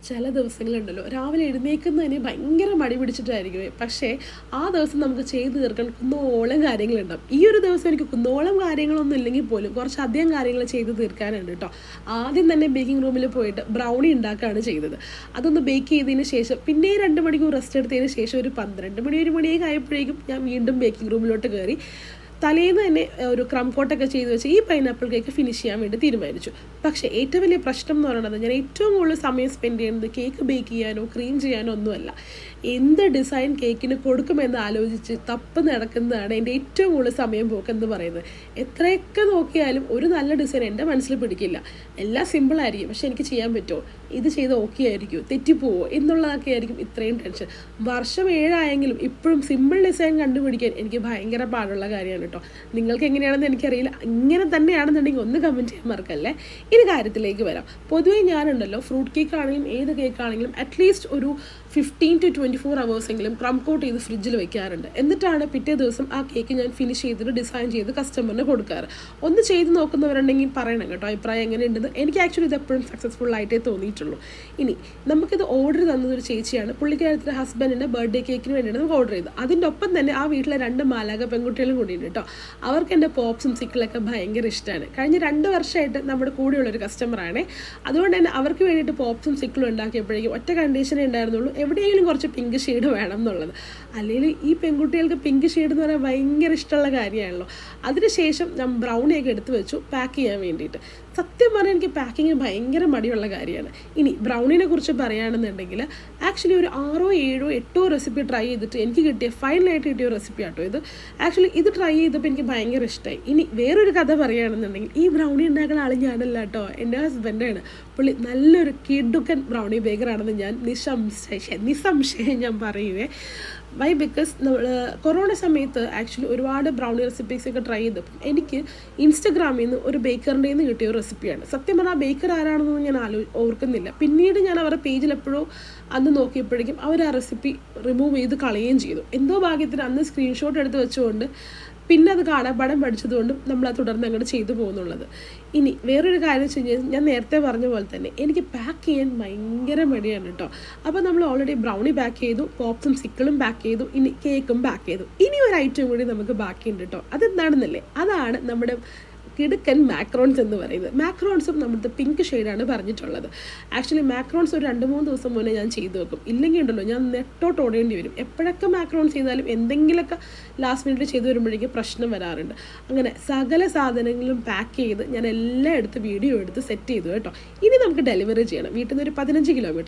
ചില ദിവസങ്ങളുണ്ടല്ലോ രാവിലെ എഴുന്നേൽക്കുന്നതിന് ഭയങ്കര മടി പിടിച്ചിട്ടായിരിക്കും, പക്ഷേ ആ ദിവസം നമുക്ക് ചെയ്ത് തീർക്കാൻ കുന്നോളം കാര്യങ്ങളുണ്ടാവും. ഈ ഒരു ദിവസം എനിക്ക് കുന്നോളം കാര്യങ്ങളൊന്നും ഇല്ലെങ്കിൽ പോലും കുറച്ചധികം കാര്യങ്ങൾ ചെയ്ത് തീർക്കാനുണ്ട് കേട്ടോ. ആദ്യം തന്നെ ബേക്കിംഗ് റൂമിൽ പോയിട്ട് ബ്രൗണി ഉണ്ടാക്കുകയാണ് ചെയ്തത്. അതൊന്ന് ബേക്ക് ചെയ്തതിന് ശേഷം പിന്നെ 2 മണിക്കൂർ റെസ്റ്റ് എടുത്തതിന് ശേഷം ഒരു 12 മണി 1 മണിയൊക്കെ ആയപ്പോഴേക്കും ഞാൻ വീണ്ടും ബേക്കിംഗ് റൂമിലോട്ട് കയറി തലേന്ന് തന്നെ ഒരു ക്രം കോട്ടൊക്കെ ചെയ്ത് വെച്ച് ഈ പൈനാപ്പിൾ കേക്ക് ഫിനിഷ് ചെയ്യാൻ വേണ്ടി തീരുമാനിച്ചു. പക്ഷേ ഏറ്റവും വലിയ പ്രശ്നം എന്ന് പറയുന്നത് ഞാൻ ഏറ്റവും കൂടുതൽ സമയം സ്പെൻഡ് ചെയ്യുന്നത് കേക്ക് ബേക്ക് ചെയ്യാനോ ക്രീം ചെയ്യാനോ ഒന്നുമല്ല, എന്ത് ഡിസൈൻ കേക്കിന് കൊടുക്കുമെന്ന് ആലോചിച്ച് തപ്പ് നടക്കുന്നതാണ് എൻ്റെ ഏറ്റവും കൂടുതൽ സമയം പോക്കെന്ന് പറയുന്നത്. എത്രയൊക്കെ നോക്കിയാലും ഒരു നല്ല ഡിസൈൻ എൻ്റെ മനസ്സിൽ പിടിക്കില്ല. എല്ലാം സിമ്പിളായിരിക്കും, പക്ഷെ എനിക്ക് ചെയ്യാൻ പറ്റുമോ, ഇത് ചെയ്ത് ഓക്കെ ആയിരിക്കുമോ, തെറ്റിപ്പോവോ എന്നുള്ളതൊക്കെ ആയിരിക്കും ഇത്രയും ടെൻഷൻ. വർഷം 7 ആയെങ്കിലും ഇപ്പോഴും സിമ്പിൾ ഡിസൈൻ കണ്ടുപിടിക്കാൻ എനിക്ക് ഭയങ്കര പാടുള്ള കാര്യമാണ് കേട്ടോ. നിങ്ങൾക്ക് എങ്ങനെയാണെന്ന് എനിക്കറിയില്ല, ഇങ്ങനെ തന്നെയാണെന്നുണ്ടെങ്കിൽ ഒന്ന് കമൻറ്റ് ചെയ്യാൻ മറക്കല്ലേ. ഇനി കാര്യത്തിലേക്ക് വരാം. പൊതുവേ ഞാനുണ്ടല്ലോ ഫ്രൂട്ട് കേക്ക് ആണെങ്കിലും ഏത് കേക്കാണെങ്കിലും അറ്റ്ലീസ്റ്റ് ഒരു 15 to 24 hours ക്രം കോട്ട് ചെയ്ത് ഫ്രിഡ്ജിൽ വെക്കാറുണ്ട്. എന്നിട്ടാണ് പിറ്റേ ദിവസം ആ കേക്ക് ഞാൻ ഫിനിഷ് ചെയ്തിട്ട് ഡിസൈൻ ചെയ്ത് കസ്റ്റമറിന് കൊടുക്കാറ്. ഒന്ന് ചെയ്ത് നോക്കുന്നവരുണ്ടെങ്കിൽ പറയണം കേട്ടോ അഭിപ്രായം എങ്ങനെയുണ്ടെന്ന്. എനിക്ക് ആക്ച്വലി ഇത് എപ്പോഴും സക്സസ്ഫുൾ ആയിട്ടേ തോന്നിയിട്ടുള്ളൂ. ഇനി നമുക്കിത് ഓർഡർ തന്നതൊരു ചേച്ചിയാണ്. പുള്ളിക്കാരത്തിൻ്റെ ഹസ്ബൻഡിൻ്റെ ബർത്ത്ഡേ കേക്കിന് വേണ്ടിയിട്ട് നമുക്ക് ഓർഡർ ചെയ്തു. അതിൻ്റെ ഒപ്പം തന്നെ ആ വീട്ടിലെ 2 മാലാക പെൺകുട്ടികളും കൂടിയുണ്ട് കേട്ടോ. അവർക്ക് എൻ്റെ പോപ്സും സിക്കിളൊക്കെ ഭയങ്കര ഇഷ്ടമാണ്. കഴിഞ്ഞ 2 വർഷമായിട്ട് നമ്മുടെ കൂടെയുള്ളൊരു കസ്റ്റമറാണ്. അതുകൊണ്ട് തന്നെ അവർക്ക് വേണ്ടിയിട്ട് പോപ്സും സിക്കിളും ഉണ്ടാക്കിയപ്പോഴേക്കും ഒറ്റ കണ്ടീഷനേ ഉണ്ടായിരുന്നുള്ളൂ, എവിടെയെങ്കിലും കുറച്ച് പിങ്ക് ഷെയ്ഡ് വേണം എന്നുള്ളത്. അല്ലെങ്കിൽ ഈ പെൺകുട്ടികൾക്ക് പിങ്ക് ഷെയ്ഡ് എന്ന് പറയാൻ ഭയങ്കര ഇഷ്ടമുള്ള കാര്യമാണല്ലോ. അതിനുശേഷം ഞാൻ ബ്രൗണിയൊക്കെ എടുത്ത് വെച്ചു പാക്ക് ചെയ്യാൻ വേണ്ടിയിട്ട്. സത്യം പറഞ്ഞാൽ എനിക്ക് പാക്കിങ് ഭയങ്കര മടിയുള്ള കാര്യമാണ്. ഇനി ബ്രൗണിനെ കുറിച്ച് പറയുകയാണെന്നുണ്ടെങ്കിൽ ആക്ച്വലി ഒരു 6 7 8 റെസിപ്പി ട്രൈ ചെയ്തിട്ട് എനിക്ക് കിട്ടിയ ഫൈനലായിട്ട് കിട്ടിയ റെസിപ്പി ആട്ടോ ഇത്. ആക്ച്വലി ഇത് ട്രൈ ചെയ്തപ്പോൾ എനിക്ക് ഭയങ്കര ഇഷ്ടമായി. ഇനി വേറൊരു കഥ പറയുകയാണെന്നുണ്ടെങ്കിൽ ഈ ബ്രൗണി ഉണ്ടാക്കുന്ന ആൾ ഞാനല്ല കേട്ടോ, എൻ്റെ ഹസ്ബൻഡാണ്. പുള്ളി നല്ലൊരു കിടുക്കൻ ബ്രൗണി ബേക്കറാണെന്ന് ഞാൻ നിസ്സംശയം ഞാൻ പറയുവേ. വൈ ബിക്കോസ് നമ്മൾ കൊറോണ സമയത്ത് ആക്ച്വലി ഒരുപാട് ബ്രൗണി റെസിപ്പീസൊക്കെ ട്രൈ ചെയ്തപ്പോൾ എനിക്ക് ഇൻസ്റ്റഗ്രാമിൽ നിന്ന് ഒരു ബേക്കറിൻ്റെ നിന്ന് കിട്ടിയ ഒരു റെസിപ്പിയാണ്. സത്യം പറഞ്ഞാൽ ആ ബേക്കർ ആരാണെന്നൊന്നും ഞാൻ ഓർക്കുന്നില്ല. പിന്നീട് ഞാൻ അവരുടെ പേജിൽ എപ്പോഴോ അന്ന് നോക്കിയപ്പോഴേക്കും അവർ ആ റെസിപ്പി റിമൂവ് ചെയ്ത് കളയുകയും ചെയ്തു. എന്തോ ഭാഗ്യത്തിന് അന്ന് സ്ക്രീൻഷോട്ട് എടുത്ത് വെച്ചുകൊണ്ട് പിന്നെ അത് കാണാപ്പാഠം പഠിച്ചതുകൊണ്ടും നമ്മളത് തുടർന്ന് അങ്ങോട്ട് ചെയ്തു പോകുന്നുള്ളത്. ഇനി വേറൊരു കാര്യം വെച്ച് കഴിഞ്ഞാൽ ഞാൻ നേരത്തെ പറഞ്ഞ പോലെ തന്നെ എനിക്ക് പാക്ക് ചെയ്യാൻ ഭയങ്കര മടിയാണ് കേട്ടോ. അപ്പോൾ നമ്മൾ ഓൾറെഡി ബ്രൗണി പാക്ക് ചെയ്തു, പോപ്സും സിക്കിളും പാക്ക് ചെയ്തു, ഇനി കേക്കും പാക്ക് ചെയ്തു. ഇനി ഒരു ഐറ്റം കൂടി നമുക്ക് ബാക്കിയുണ്ട് കേട്ടോ. അതെന്താണെന്നല്ലേ, അതാണ് നമ്മുടെ കിടുക്കൻ മാക്രോൺസ് എന്ന് പറയുന്നത്. മാക്രോൺസും നമ്മുടെ പിങ്ക് ഷെയ്ഡാണ് പറഞ്ഞിട്ടുള്ളത്. ആക്ച്വലി മാക്രോൺസ് ഒരു 2-3 ദിവസം മുന്നേ ഞാൻ ചെയ്തു വെക്കും. ഇല്ലെങ്കിൽ ഉണ്ടല്ലോ ഞാൻ നെട്ടോട്ട് ഓടേണ്ടി വരും. എപ്പോഴൊക്കെ മാക്രോൺസ് ചെയ്താലും എന്തെങ്കിലുമൊക്കെ ലാസ്റ്റ് മിനിറ്റ് ചെയ്ത് വരുമ്പോഴേക്കും പ്രശ്നം വരാറുണ്ട്. അങ്ങനെ സകല സാധനങ്ങളും പാക്ക് ചെയ്ത് ഞാൻ എല്ലാം എടുത്ത് വീഡിയോ എടുത്ത് സെറ്റ് ചെയ്തു കേട്ടോ. ഇനി നമുക്ക് ഡെലിവറി ചെയ്യണം. വീട്ടിൽ നിന്ന് ഒരു 15 കിലോമീറ്റർ